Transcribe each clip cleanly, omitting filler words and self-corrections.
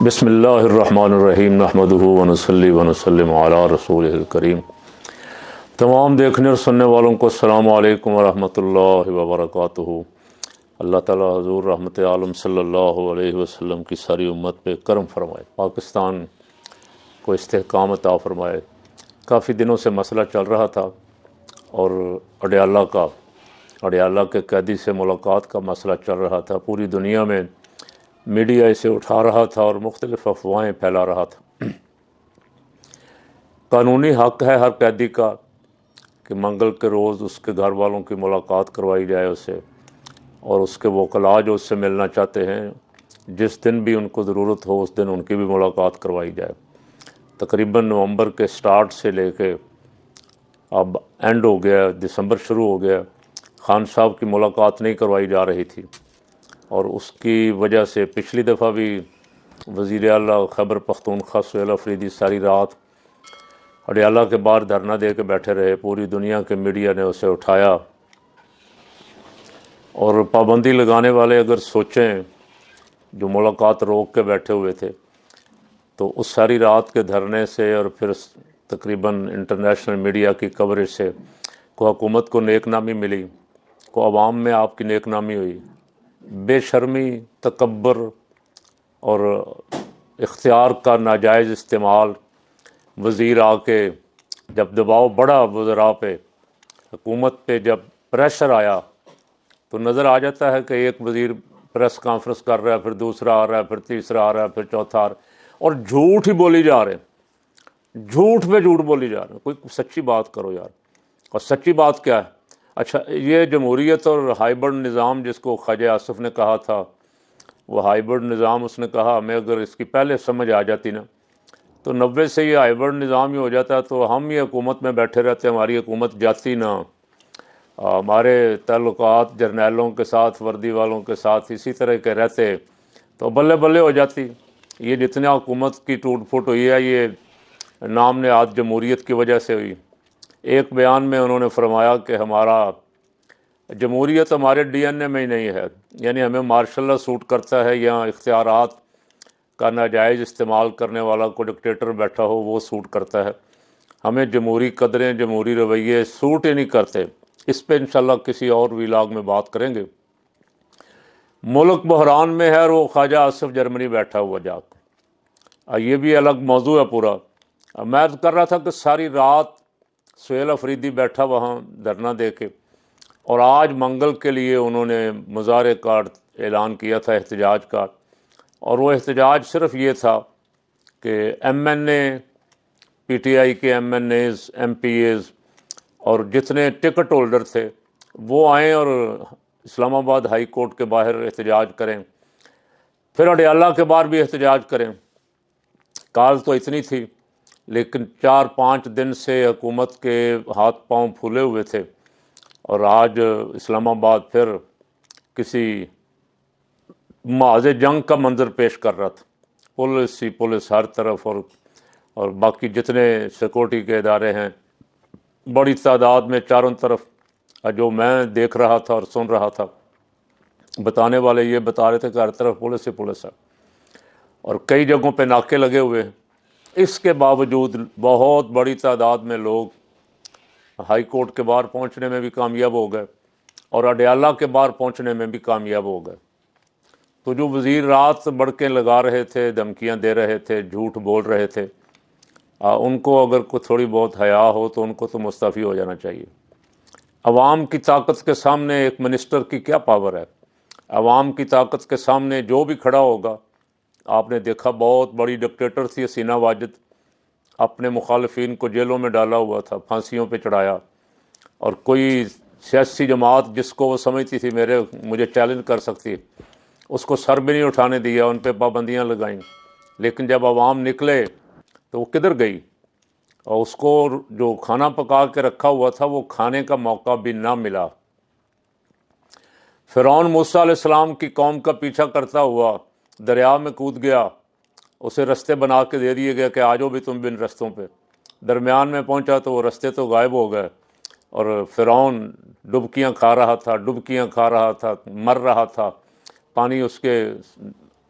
بسم اللہ الرحمن الرحیم نحمدہ ونصلی ونسلم علی رسولہ الکریم۔ تمام دیکھنے اور سننے والوں کو السلام علیکم ورحمۃ اللہ وبرکاتہ۔ اللہ تعالیٰ حضور رحمت عالم صلی اللہ علیہ وسلم کی ساری امت پہ کرم فرمائے، پاکستان کو استحکام عطا فرمائے۔ کافی دنوں سے مسئلہ چل رہا تھا اور اڈیالہ کے قیدی سے ملاقات کا مسئلہ چل رہا تھا۔ پوری دنیا میں میڈیا اسے اٹھا رہا تھا اور مختلف افواہیں پھیلا رہا تھا۔ قانونی حق ہے ہر قیدی کا کہ منگل کے روز اس کے گھر والوں کی ملاقات کروائی جائے اسے، اور اس کے وکلاء جو اس سے ملنا چاہتے ہیں جس دن بھی ان کو ضرورت ہو اس دن ان کی بھی ملاقات کروائی جائے۔ تقریباً نومبر کے سٹارٹ سے لے کے اب اینڈ ہو گیا، دسمبر شروع ہو گیا، خان صاحب کی ملاقات نہیں کروائی جا رہی تھی، اور اس کی وجہ سے پچھلی دفعہ بھی وزیر اعلیٰ خیبر پختونخوا سہیل افریدی ساری رات اڈیالہ کے باہر دھرنا دے کے بیٹھے رہے۔ پوری دنیا کے میڈیا نے اسے اٹھایا، اور پابندی لگانے والے اگر سوچیں جو ملاقات روک کے بیٹھے ہوئے تھے، تو اس ساری رات کے دھرنے سے اور پھر تقریباً انٹرنیشنل میڈیا کی کوریج سے کو حکومت کو نیک نامی ملی، کو عوام میں آپ کی نیک نامی ہوئی۔ بے شرمی، تکبر اور اختیار کا ناجائز استعمال، وزیر آ کے جب دباؤ بڑھا وزراء پہ، حکومت پہ جب پریشر آیا تو نظر آ جاتا ہے کہ ایک وزیر پریس کانفرنس کر رہا ہے، پھر دوسرا آ رہا ہے، پھر تیسرا آ رہا ہے، پھر چوتھا آ رہا ہے، اور جھوٹ ہی بولی جا رہے ہیں، جھوٹ پہ جھوٹ بولی جا رہے ہیں۔ کوئی سچی بات کرو یار۔ اور سچی بات کیا ہے؟ اچھا، یہ جمہوریت اور ہائیبرڈ نظام جس کو خواجہ آصف نے کہا تھا، وہ ہائیبرڈ نظام، اس نے کہا ہمیں اگر اس کی پہلے سمجھ آ جاتی نا تو 90 سے یہ ہائیبرڈ نظام ہی ہو جاتا، تو ہم یہ حکومت میں بیٹھے رہتے، ہماری حکومت جاتی نہ، ہمارے تعلقات جرنیلوں کے ساتھ، وردی والوں کے ساتھ اسی طرح کے رہتے تو بلے بلے ہو جاتی۔ یہ جتنا حکومت کی ٹوٹ پھوٹ ہوئی ہے یہ نام نہاد جمہوریت کی وجہ سے ہوئی۔ ایک بیان میں انہوں نے فرمایا کہ ہمارا جمہوریت ہمارے ڈی این اے میں ہی نہیں ہے، یعنی ہمیں مارشل لا سوٹ کرتا ہے یا اختیارات کا ناجائز استعمال کرنے والا کوئی ڈکٹیٹر بیٹھا ہو وہ سوٹ کرتا ہے، ہمیں جمہوری قدریں، جمہوری رویے سوٹ ہی نہیں کرتے۔ اس پہ انشاءاللہ کسی اور ویلاگ میں بات کریں گے۔ ملک بحران میں ہے اور وہ خواجہ آصف جرمنی بیٹھا ہوا جا کے، یہ بھی الگ موضوع ہے پورا۔ میں کر رہا تھا کہ ساری رات سہیل افریدی بیٹھا وہاں دھرنا دے کے، اور آج منگل کے لیے انہوں نے مظاہرے کا اعلان کیا تھا، احتجاج کا، اور وہ احتجاج صرف یہ تھا کہ M N A, P T I کے M N As, M P As اور جتنے ٹکٹ ہولڈر تھے وہ آئیں اور اسلام آباد ہائی کورٹ کے باہر احتجاج کریں، پھر اڈیالہ کے باہر بھی احتجاج کریں۔ کال تو اتنی تھی، لیکن 4-5 دن سے حکومت کے ہاتھ پاؤں پھولے ہوئے تھے، اور آج اسلام آباد پھر کسی محاذ جنگ کا منظر پیش کر رہا تھا۔ پولیس ہی پولیس ہر طرف، اور باقی جتنے سیکورٹی کے ادارے ہیں بڑی تعداد میں چاروں طرف۔ جو میں دیکھ رہا تھا اور سن رہا تھا، بتانے والے یہ بتا رہے تھے کہ ہر طرف پولیس ہی پولیس ہے، اور کئی جگہوں پہ ناکے لگے ہوئے ہیں۔ اس کے باوجود بہت بڑی تعداد میں لوگ ہائی کورٹ کے باہر پہنچنے میں بھی کامیاب ہو گئے، اور اڈیالہ کے باہر پہنچنے میں بھی کامیاب ہو گئے۔ تو جو وزیر رات بڑکیں لگا رہے تھے، دھمکیاں دے رہے تھے، جھوٹ بول رہے تھے، ان کو اگر کوئی تھوڑی بہت حیا ہو تو ان کو تو مستعفی ہو جانا چاہیے۔ عوام کی طاقت کے سامنے ایک منسٹر کی کیا پاور ہے؟ عوام کی طاقت کے سامنے جو بھی کھڑا ہوگا، آپ نے دیکھا بہت بڑی ڈکٹیٹر تھی حسینہ واجد، اپنے مخالفین کو جیلوں میں ڈالا ہوا تھا، پھانسیوں پہ چڑھایا، اور کوئی سیاسی جماعت جس کو وہ سمجھتی تھی مجھے چیلنج کر سکتی، اس کو سر بھی نہیں اٹھانے دیا، ان پہ پابندیاں لگائیں۔ لیکن جب عوام نکلے تو وہ کدھر گئی؟ اور اس کو جو کھانا پکا کے رکھا ہوا تھا وہ کھانے کا موقع بھی نہ ملا۔ فرعون موسیٰ علیہ السلام کی قوم کا پیچھا کرتا ہوا دریا میں کود گیا، اسے رستے بنا کے دے دیے گئے کہ آ جاؤ بھی تم بن رستوں پہ۔ درمیان میں پہنچا تو وہ رستے تو غائب ہو گئے، اور فرعون ڈبکیاں کھا رہا تھا، ڈبکیاں کھا رہا تھا، مر رہا تھا، پانی اس کے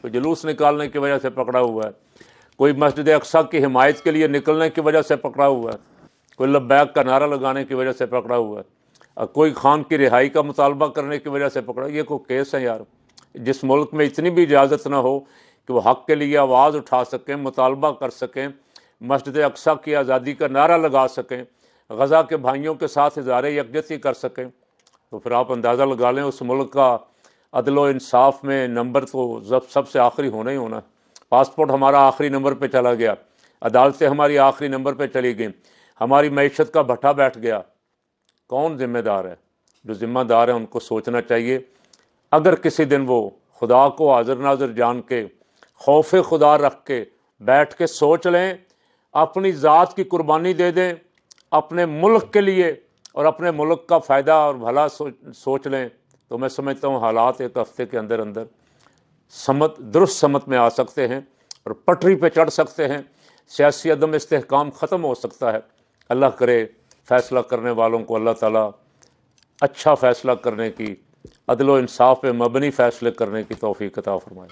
کوئی جلوس نکالنے کی وجہ سے پکڑا ہوا ہے، کوئی مسجد اقصیٰ کی حمایت کے لیے نکلنے کی وجہ سے پکڑا ہوا ہے، کوئی لبیک کا نعرہ لگانے کی وجہ سے پکڑا ہوا ہے، اور کوئی خان کی رہائی کا مطالبہ کرنے کی وجہ سے پکڑا۔ یہ کوئی کیس ہے یار؟ جس ملک میں اتنی بھی اجازت نہ ہو کہ وہ حق کے لیے آواز اٹھا سکیں، مطالبہ کر سکیں، مسجد اقصیٰ کی آزادی کا نعرہ لگا سکیں، غزہ کے بھائیوں کے ساتھ اظہار یکجہتی کر سکیں، تو پھر آپ اندازہ لگا لیں اس ملک کا عدل و انصاف میں نمبر تو سب سے آخری ہونا ہی ہونا ہے۔ پاسپورٹ ہمارا آخری نمبر پہ چلا گیا، عدالتیں ہماری آخری نمبر پہ چلی گئیں، ہماری معیشت کا بھٹا بیٹھ گیا۔ کون ذمہ دار ہے؟ جو ذمہ دار ہیں ان کو سوچنا چاہیے، اگر کسی دن وہ خدا کو حاضر ناظر جان کے، خوف خدا رکھ کے بیٹھ کے سوچ لیں، اپنی ذات کی قربانی دے دیں اپنے ملک کے لیے اور اپنے ملک کا فائدہ اور بھلا سوچ لیں، تو میں سمجھتا ہوں حالات ایک ہفتے کے اندر اندر درست سمت میں آ سکتے ہیں اور پٹری پہ چڑھ سکتے ہیں، سیاسی عدم استحکام ختم ہو سکتا ہے۔ اللہ کرے فیصلہ کرنے والوں کو اللہ تعالیٰ اچھا فیصلہ کرنے کی، عدل و انصاف پہ مبنی فیصلے کرنے کی توفیق عطا فرمائے۔